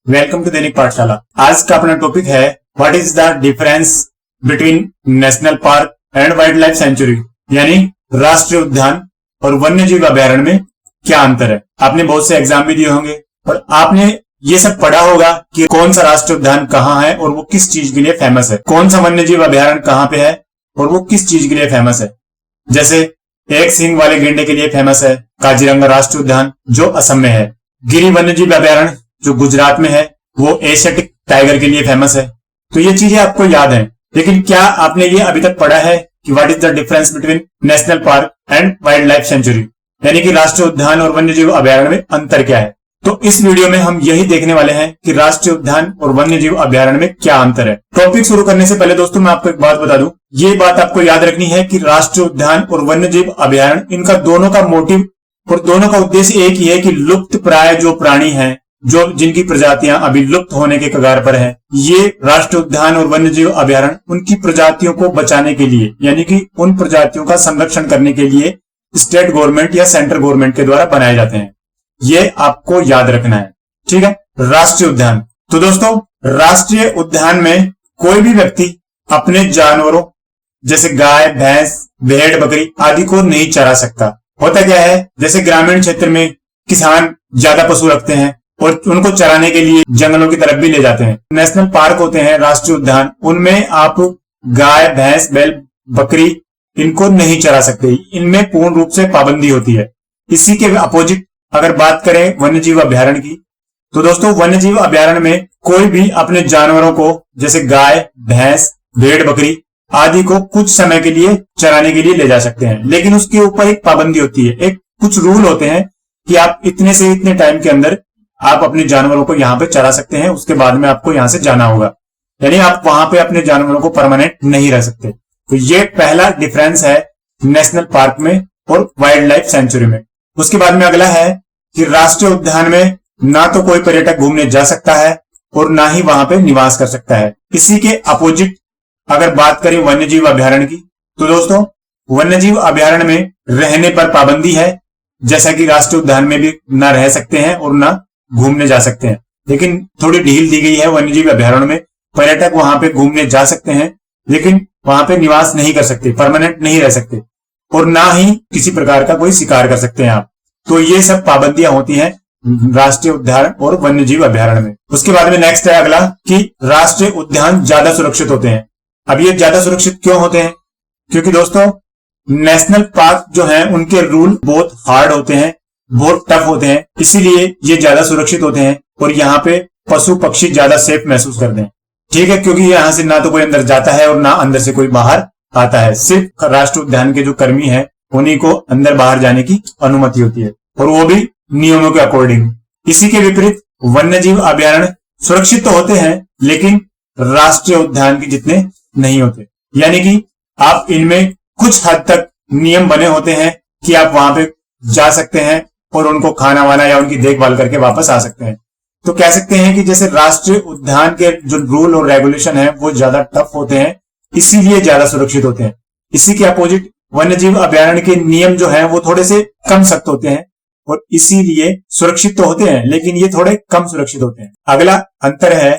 Welcome to दैनिक पाठशाला। आज का अपना टॉपिक है what is the difference between national park and wild life sanctuary, यानी राष्ट्रीय उद्यान और वन्य जीव अभयारण्य में क्या अंतर है। आपने बहुत से एग्जाम भी दिए होंगे और आपने ये सब पढ़ा होगा कि कौन सा राष्ट्रीय उद्यान कहाँ है और वो किस चीज के लिए फेमस है, कौन सा वन्य जीव अभयारण्य कहाँ पे है और वो किस चीज के लिए फेमस है। जैसे एक सींग वाले गेंडे के लिए फेमस है काजीरंगा राष्ट्रीय उद्यान जो असम में है, गिरी वन्य जीव अभयारण्य जो गुजरात में है वो एशियाटिक टाइगर के लिए फेमस है। तो ये चीजें आपको याद है, लेकिन क्या आपने ये अभी तक पढ़ा है कि what is the difference between national park and wild life sanctuary, यानी कि राष्ट्रीय उद्यान और वन्य जीव अभयारण्य में अंतर क्या है। तो इस वीडियो में हम यही देखने वाले हैं कि राष्ट्रीय उद्यान और वन्य जीव अभयारण्य में क्या अंतर है। टॉपिक शुरू करने से पहले दोस्तों मैं आपको एक बात बता दूं, ये बात आपको याद रखनी है कि राष्ट्रीय उद्यान और वन्य जीव अभयारण्य इनका दोनों का मोटिव और दोनों का उद्देश्य एक ही है कि लुप्त प्राय जो प्राणी हैं, जो जिनकी प्रजातियां अभी लुप्त होने के कगार पर है, ये राष्ट्रीय उद्यान और वन्य जीव अभयारण्य उनकी प्रजातियों को बचाने के लिए, यानी कि उन प्रजातियों का संरक्षण करने के लिए स्टेट गवर्नमेंट या सेंट्रल गवर्नमेंट के द्वारा बनाए जाते हैं। ये आपको याद रखना है, ठीक है। राष्ट्रीय उद्यान, तो दोस्तों राष्ट्रीय उद्यान में कोई भी व्यक्ति अपने जानवरों जैसे गाय, भैंस, भेड़, बकरी आदि को नहीं चरा सकता। होता क्या है, जैसे ग्रामीण क्षेत्र में किसान ज्यादा पशु रखते हैं और उनको चराने के लिए जंगलों की तरफ भी ले जाते हैं। नेशनल पार्क होते हैं, राष्ट्रीय उद्यान, उनमें आप गाय, भैंस, बैल, बकरी इनको नहीं चरा सकते, इनमें पूर्ण रूप से पाबंदी होती है। इसी के अपोजिट अगर बात करें वन्य जीव अभयारण्य की, तो दोस्तों वन्य जीव अभयारण्य में कोई भी अपने जानवरों को जैसे गाय, भैंस, भेड़, बकरी आदि को कुछ समय के लिए चराने के लिए ले जा सकते हैं, लेकिन उसके ऊपर एक पाबंदी होती है, एक कुछ रूल होते हैं कि आप इतने से इतने टाइम के अंदर आप अपने जानवरों को यहाँ पे चरा सकते हैं, उसके बाद में आपको यहाँ से जाना होगा, यानी आप वहां पे अपने जानवरों को परमानेंट नहीं रह सकते। तो ये पहला डिफरेंस है नेशनल पार्क में और वाइल्ड लाइफ सेंचुरी में। उसके बाद में अगला है कि राष्ट्रीय उद्यान में ना तो कोई पर्यटक घूमने जा सकता है और ना ही वहां पे निवास कर सकता है। इसी के अपोजिट अगर बात करें वन्य जीव अभयारण्य की, तो दोस्तों वन्य जीव अभयारण्य में रहने पर पाबंदी है, जैसा कि राष्ट्रीय उद्यान में भी ना रह सकते हैं और ना घूमने जा सकते हैं, लेकिन थोड़ी ढील दी गई है। वन्य जीव अभयारण्य में पर्यटक वहां पे घूमने जा सकते हैं, लेकिन वहां पे निवास नहीं कर सकते, परमानेंट नहीं रह सकते और ना ही किसी प्रकार का कोई शिकार कर सकते हैं आप। तो ये सब पाबंदियां होती हैं राष्ट्रीय उद्यान और वन्य जीव अभयारण्य में। उसके बाद में नेक्स्ट है अगला कि राष्ट्रीय उद्यान ज्यादा सुरक्षित होते हैं। अब ये ज्यादा सुरक्षित क्यों होते हैं? क्योंकि दोस्तों नेशनल पार्क जो है उनके रूल बहुत हार्ड होते हैं, बहुत टफ होते हैं, इसीलिए ये ज्यादा सुरक्षित होते हैं और यहाँ पे पशु पक्षी ज्यादा सेफ महसूस करते हैं, ठीक है। क्योंकि यहाँ से ना तो कोई अंदर जाता है और ना अंदर से कोई बाहर आता है, सिर्फ राष्ट्रीय उद्यान के जो कर्मी है उन्हीं को अंदर बाहर जाने की अनुमति होती है और वो भी नियमों के अकॉर्डिंग। इसी के विपरीत वन्य जीव अभयारण्य सुरक्षित तो होते हैं लेकिन राष्ट्रीय उद्यान के जितने नहीं होते, यानी कि आप इनमें कुछ हद तक नियम बने होते हैं कि आप वहां पे जा सकते हैं और उनको खाना वाना या उनकी देखभाल करके वापस आ सकते हैं। तो कह सकते हैं कि जैसे राष्ट्रीय उद्यान के जो रूल और रेगुलेशन है वो ज्यादा टफ होते हैं, इसीलिए ज्यादा सुरक्षित होते हैं। इसी के अपोजिट वन्य जीव अभयारण्य के नियम जो हैं वो थोड़े से कम सख्त होते हैं और इसीलिए सुरक्षित तो होते हैं लेकिन ये थोड़े कम सुरक्षित होते हैं। अगला अंतर है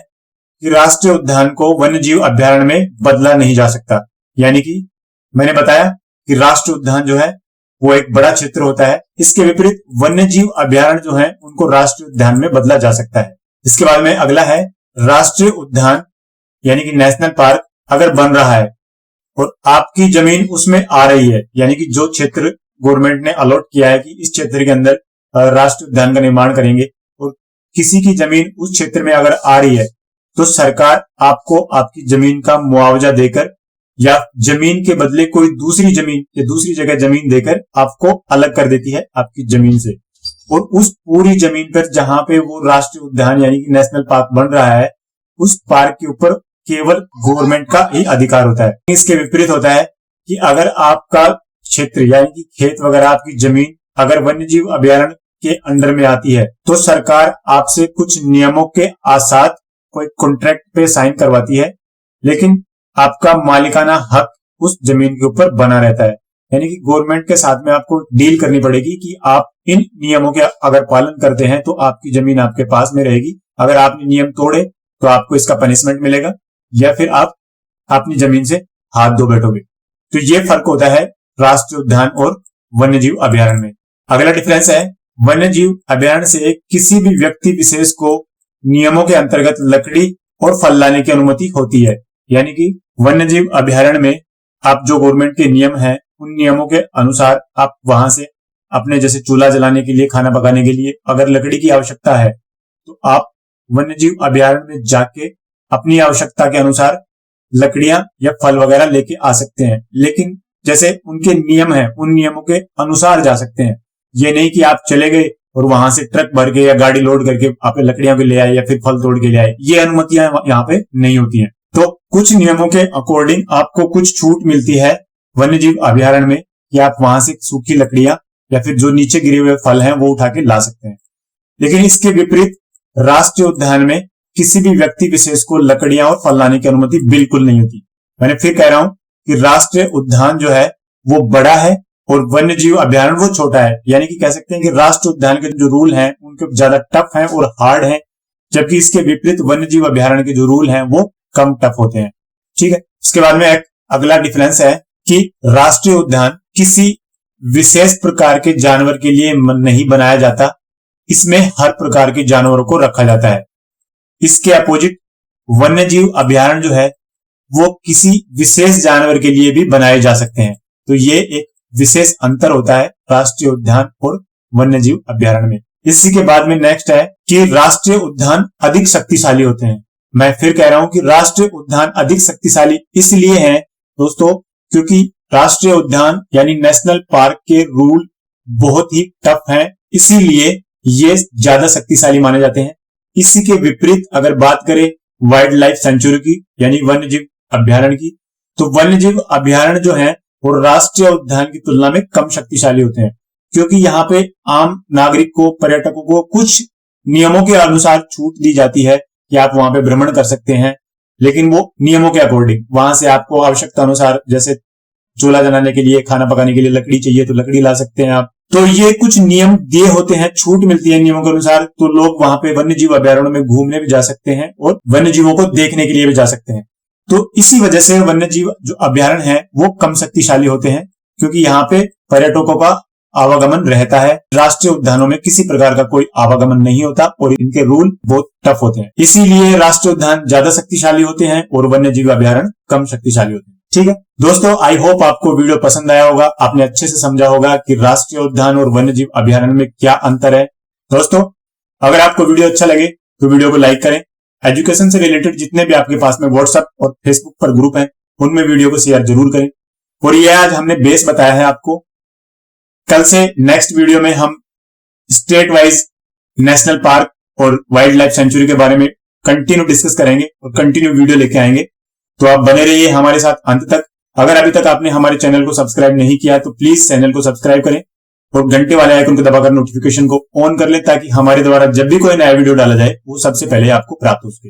कि राष्ट्रीय उद्यान को वन्य जीव अभयारण्य में बदला नहीं जा सकता, यानी कि मैंने बताया कि राष्ट्रीय उद्यान जो है वो एक बड़ा क्षेत्र होता है, इसके विपरीत वन्य जीव अभयारण्य जो है उनको राष्ट्रीय उद्यान में बदला जा सकता है। इसके बाद में अगला है राष्ट्रीय उद्यान यानी कि नेशनल पार्क अगर बन रहा है और आपकी जमीन उसमें आ रही है, यानी कि जो क्षेत्र गवर्नमेंट ने अलॉट किया है कि इस क्षेत्र के अंदर राष्ट्रीय उद्यान का निर्माण करेंगे और किसी की जमीन उस क्षेत्र में अगर आ रही है तो सरकार आपको आपकी जमीन का मुआवजा देकर या जमीन के बदले कोई दूसरी जमीन या दूसरी जगह जमीन देकर आपको अलग कर देती है आपकी जमीन से, और उस पूरी जमीन पर जहां पे वो राष्ट्रीय उद्यान यानी कि नेशनल पार्क बन रहा है उस पार्क के ऊपर केवल गवर्नमेंट का ही अधिकार होता है। इसके विपरीत होता है कि अगर आपका क्षेत्र यानी कि खेत वगैरह आपकी जमीन अगर वन्य जीव अभयारण्य के अंडर में आती है तो सरकार आपसे कुछ नियमों के साथ कोई कॉन्ट्रैक्ट पे साइन करवाती है, लेकिन आपका मालिकाना हक उस जमीन के ऊपर बना रहता है। यानी कि गवर्नमेंट के साथ में आपको डील करनी पड़ेगी कि आप इन नियमों के अगर पालन करते हैं तो आपकी जमीन आपके पास में रहेगी, अगर आपने नियम तोड़े तो आपको इसका पनिशमेंट मिलेगा, या फिर आप अपनी जमीन से हाथ धो बैठोगे। तो ये फर्क होता है राष्ट्रीय उद्यान और वन्यजीव अभयारण्य में। अगला डिफरेंस है, वन्यजीव अभयारण्य से किसी भी व्यक्ति विशेष को नियमों के अंतर्गत लकड़ी और फल लाने की अनुमति होती है। यानी कि वन्यजीव अभयारण्य में आप जो गवर्नमेंट के नियम हैं उन नियमों के अनुसार आप वहां से अपने जैसे चूल्हा जलाने के लिए, खाना पकाने के लिए अगर लकड़ी की आवश्यकता है तो आप वन्यजीव अभयारण्य में जाके अपनी आवश्यकता के अनुसार लकड़ियां या फल वगैरह लेके आ सकते हैं। लेकिन जैसे उनके नियम हैं उन नियमों के अनुसार जा सकते हैं। ये नहीं कि आप चले गए और वहां से ट्रक भर के या गाड़ी लोड करके आप लकड़ियां भी ले आए या फिर फल तोड़ के ले आए, ये अनुमतियां यहाँ पे नहीं होती हैं। तो कुछ नियमों के अकॉर्डिंग आपको कुछ छूट मिलती है वन्यजीव अभयारण्य में कि आप वहां से सूखी लकड़ियां या फिर जो नीचे गिरे हुए फल हैं वो उठा के ला सकते हैं। लेकिन इसके विपरीत राष्ट्रीय उद्यान में किसी भी व्यक्ति विशेष को लकड़ियां और फल लाने की अनुमति बिल्कुल नहीं होती। मैंने फिर कह रहा हूं कि राष्ट्रीय उद्यान जो है वो बड़ा है और वन्यजीव अभयारण्य वो छोटा है। यानी कि कह सकते हैं कि राष्ट्रीय उद्यान के जो रूल हैं उनके ज्यादा टफ हैं और हार्ड हैं, जबकि इसके विपरीत वन्यजीव अभयारण्य के जो रूल हैं वो कम टफ होते हैं। ठीक है। इसके बाद में एक अगला डिफरेंस है कि राष्ट्रीय उद्यान किसी विशेष प्रकार के जानवर के लिए नहीं बनाया जाता, इसमें हर प्रकार के जानवरों को रखा जाता है। इसके अपोजिट वन्यजीव अभयारण्य जो है वो किसी विशेष जानवर के लिए भी बनाए जा सकते हैं। तो ये एक विशेष अंतर होता है राष्ट्रीय उद्यान और वन्यजीव अभयारण्य में। इसी के बाद में नेक्स्ट है कि राष्ट्रीय उद्यान अधिक शक्तिशाली होते हैं। मैं फिर कह रहा हूं कि राष्ट्रीय उद्यान अधिक शक्तिशाली इसलिए है दोस्तों क्योंकि राष्ट्रीय उद्यान यानी नेशनल पार्क के रूल बहुत ही टफ हैं, इसीलिए ये ज्यादा शक्तिशाली माने जाते हैं। इसी के विपरीत अगर बात करें वाइल्ड लाइफ सेंचुरी की यानी वन्यजीव अभयारण्य की, तो वन्यजीव अभयारण्य जो है वो राष्ट्रीय उद्यान की तुलना में कम शक्तिशाली होते हैं, क्योंकि यहाँ पे आम नागरिक को, पर्यटकों को कुछ नियमों के अनुसार छूट दी जाती है कि आप वहां पे भ्रमण कर सकते हैं, लेकिन वो नियमों के अकॉर्डिंग। वहां से आपको आवश्यकता अनुसार जैसे चूल्हा जलाने के लिए, खाना पकाने के लिए लकड़ी चाहिए तो लकड़ी ला सकते हैं आप। तो ये कुछ नियम दिए होते हैं, छूट मिलती है नियमों के अनुसार, तो लोग वहां पे वन्यजीव अभयारण्य में घूमने भी जा सकते हैं और वन्यजीवों को देखने के लिए भी जा सकते हैं। तो इसी वजह से वन्यजीव जो अभयारण्य है वो कम शक्तिशाली होते हैं, क्योंकि यहाँ पे पर्यटकों का आवागमन रहता है। राष्ट्रीय उद्यानों में किसी प्रकार का कोई आवागमन नहीं होता और इनके रूल बहुत टफ होते हैं, इसीलिए राष्ट्रीय उद्यान ज्यादा शक्तिशाली होते हैं और वन्यजीव अभयारण्य कम शक्तिशाली होते हैं। ठीक है दोस्तों, आई होप आपको वीडियो पसंद आया होगा, आपने अच्छे से समझा होगा कि राष्ट्रीय उद्यान और वन्यजीव अभयारण्य में क्या अंतर है। दोस्तों अगर आपको वीडियो अच्छा लगे तो वीडियो को लाइक करें। एजुकेशन से रिलेटेड जितने भी आपके पास में व्हाट्सएप और फेसबुक पर ग्रुप हैं उनमें वीडियो को शेयर जरूर करें। और ये आज हमने बेस बताया है आपको। कल से नेक्स्ट वीडियो में हम स्टेट वाइज नेशनल पार्क और वाइल्ड लाइफ सेंचुरी के बारे में कंटिन्यू डिस्कस करेंगे और कंटिन्यू वीडियो लेके आएंगे। तो आप बने रहिए हमारे साथ अंत तक। अगर अभी तक आपने हमारे चैनल को सब्सक्राइब नहीं किया तो प्लीज चैनल को सब्सक्राइब करें और घंटे वाले आइकन को दबाकर नोटिफिकेशन को ऑन कर लें, ताकि हमारे द्वारा जब भी कोई नया वीडियो डाला जाए वो सबसे पहले आपको प्राप्त हो सके।